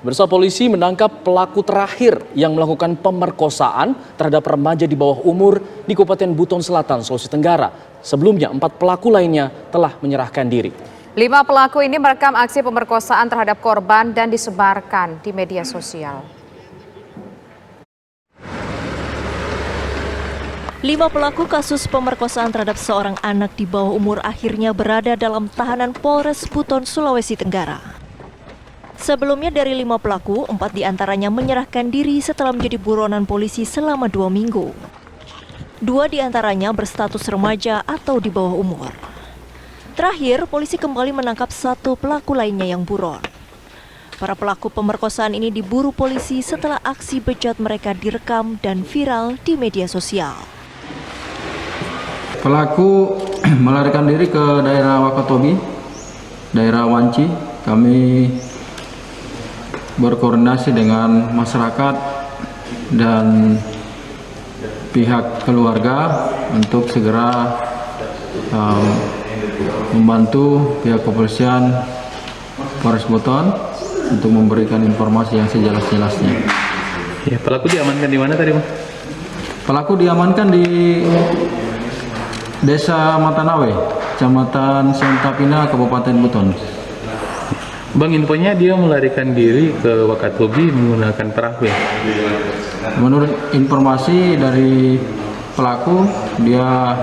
Bersama polisi menangkap pelaku terakhir yang melakukan pemerkosaan terhadap remaja di bawah umur di Kabupaten Buton Selatan, Sulawesi Tenggara. Sebelumnya, 4 pelaku lainnya telah menyerahkan diri. 5 pelaku ini merekam aksi pemerkosaan terhadap korban dan disebarkan di media sosial. 5 pelaku kasus pemerkosaan terhadap seorang anak di bawah umur akhirnya berada dalam tahanan Polres Buton, Sulawesi Tenggara. Sebelumnya dari 5 pelaku, 4 diantaranya menyerahkan diri setelah menjadi buronan polisi selama 2 minggu. 2 diantaranya berstatus remaja atau di bawah umur. Terakhir, polisi kembali menangkap 1 pelaku lainnya yang buron. Para pelaku pemerkosaan ini diburu polisi setelah aksi bejat mereka direkam dan viral di media sosial. Pelaku melarikan diri ke daerah Wakatobi, daerah Wanci. Kami berkoordinasi dengan masyarakat dan pihak keluarga untuk segera membantu pihak kepolisian Polres Buton untuk memberikan informasi yang sejelas-jelasnya. Ya, pelaku diamankan di mana tadi, Mas? Pelaku diamankan di Desa Matanawe, Kecamatan Sentapina, Kabupaten Buton. Bang, infonya dia melarikan diri ke Wakatobi menggunakan perahu ya? Menurut informasi dari pelaku, dia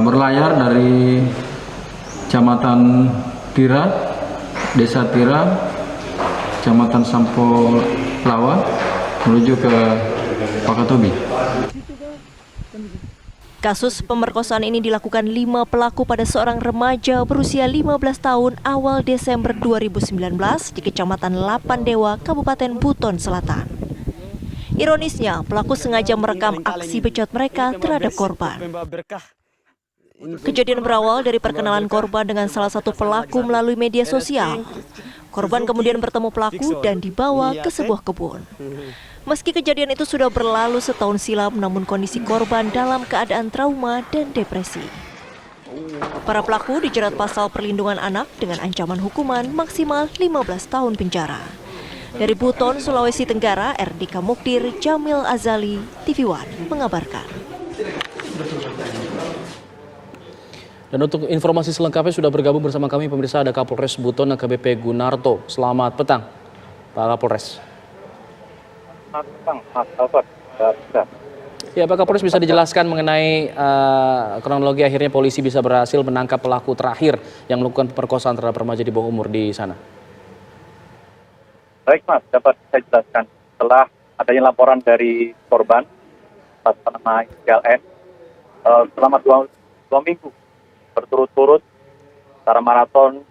berlayar dari Kecamatan Tira, Desa Tira, Kecamatan Sampo Lawa, menuju ke Wakatobi. Kasus pemerkosaan ini dilakukan 5 pelaku pada seorang remaja berusia 15 tahun awal Desember 2019 di Kecamatan Lapandewa, Kabupaten Buton Selatan. Ironisnya, pelaku sengaja merekam aksi bejat mereka terhadap korban. Kejadian berawal dari perkenalan korban dengan salah satu pelaku melalui media sosial. Korban kemudian bertemu pelaku dan dibawa ke sebuah kebun. Meski kejadian itu sudah berlalu setahun silam, namun kondisi korban dalam keadaan trauma dan depresi. Para pelaku dijerat pasal perlindungan anak dengan ancaman hukuman maksimal 15 tahun penjara. Dari Buton, Sulawesi Tenggara, Erdika Mukdir, Jamil Azali, TV One mengabarkan. Dan untuk informasi selengkapnya sudah bergabung bersama kami pemirsa, ada Kapolres Buton AKBP Gunarto. Selamat petang, Pak Kapolres. Ya, Pak Kapolres, bisa dijelaskan mengenai kronologi akhirnya polisi bisa berhasil menangkap pelaku terakhir yang melakukan pemerkosaan terhadap remaja di bawah umur di sana? Baik, Mas, dapat saya jelaskan. Setelah adanya laporan dari korban atas nama inisial N, selama 2 minggu berturut-turut secara maraton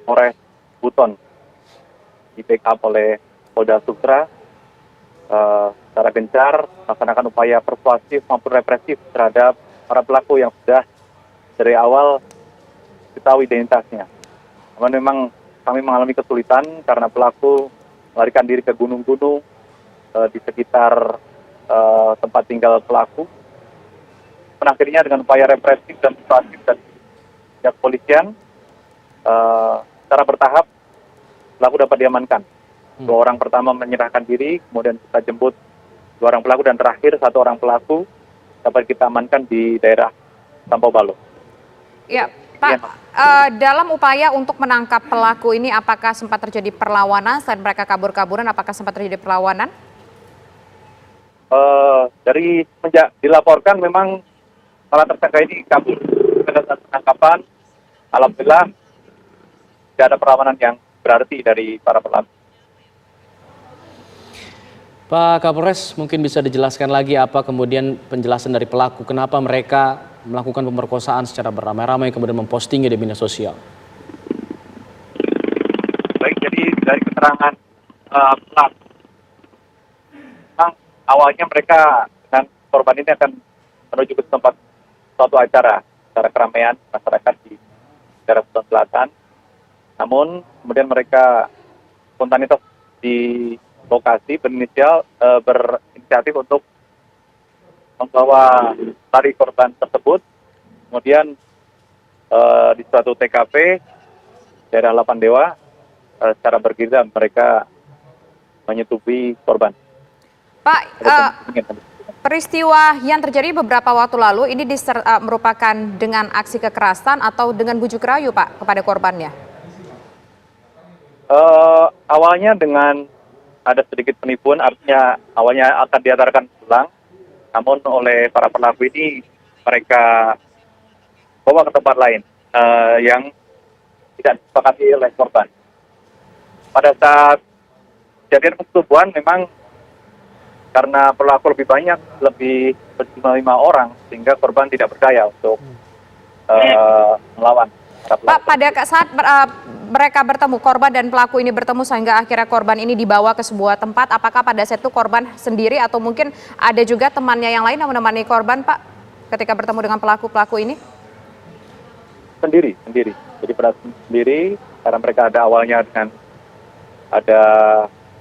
Polres Buton di backup oleh Polda Sutra secara gencar melaksanakan upaya persuasif maupun represif terhadap para pelaku yang sudah dari awal diketahui identitasnya. Namun memang kami mengalami kesulitan karena pelaku melarikan diri ke gunung-gunung di sekitar tempat tinggal pelaku. Dan akhirnya dengan upaya represif dan persuasif dari pihak kepolisian, secara bertahap pelaku dapat diamankan. 2 orang pertama menyerahkan diri, kemudian kita jemput 2 orang pelaku, dan terakhir 1 orang pelaku dapat kita amankan di daerah Sampo Balo. Ya, Pak, dalam upaya untuk menangkap pelaku ini, apakah sempat terjadi perlawanan selain mereka kabur-kaburan? Apakah sempat terjadi perlawanan? Dari semenjak dilaporkan memang para tersangka ini kabur. Pada saat penangkapan, alhamdulillah tidak ada perlawanan yang berarti dari para pelaku. Pak Kapolres, mungkin bisa dijelaskan lagi apa kemudian penjelasan dari pelaku, kenapa mereka melakukan pemerkosaan secara beramai-ramai kemudian mempostingnya di media sosial? Baik, jadi dari keterangan pelaku, awalnya mereka dengan korban ini akan menuju ke tempat suatu acara keramaian masyarakat di daerah Buton Selatan. Namun kemudian mereka spontanitas di lokasi berinisiatif untuk membawa lari korban tersebut. Kemudian di suatu TKP daerah Lapandewa secara bergiliran mereka menyetubuhi korban. Pak, peristiwa yang terjadi beberapa waktu lalu ini merupakan dengan aksi kekerasan atau dengan bujuk rayu, Pak, kepada korbannya? Awalnya dengan ada sedikit penipuan, artinya awalnya akan diantarkan pulang, namun oleh para pelaku ini mereka bawa ke tempat lain yang tidak disepakati oleh korban. Pada saat kejadian persetubuhan memang karena pelaku lebih banyak, lebih berjumlah 5 orang, sehingga korban tidak berdaya untuk melawan. Pak, pada saat mereka bertemu, korban dan pelaku ini bertemu sehingga akhirnya korban ini dibawa ke sebuah tempat, apakah pada saat itu korban sendiri atau mungkin ada juga temannya yang lain yang menemani korban, Pak, ketika bertemu dengan pelaku-pelaku ini? Sendiri. Jadi pada sendiri, karena mereka ada awalnya dengan ada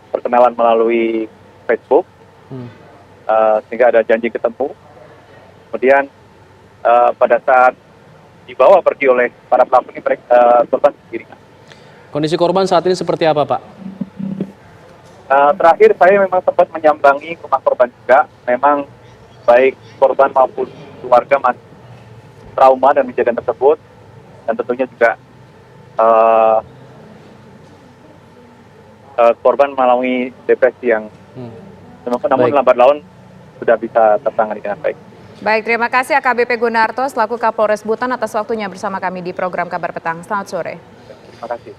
perkenalan melalui Facebook, sehingga ada janji ketemu. Kemudian pada saat dibawa pergi oleh para pelaku ini, korban sendiri. Kondisi korban saat ini seperti apa, Pak? Terakhir saya memang sempat menyambangi rumah korban juga. Memang baik korban maupun keluarga masih trauma dan kejadian tersebut, dan tentunya juga korban mengalami depresi yang namun lambat laun sudah bisa tertangani dengan baik. Baik, terima kasih AKBP Gunarto selaku Kapolres Buton atas waktunya bersama kami di program Kabar Petang. Selamat sore. Terima kasih.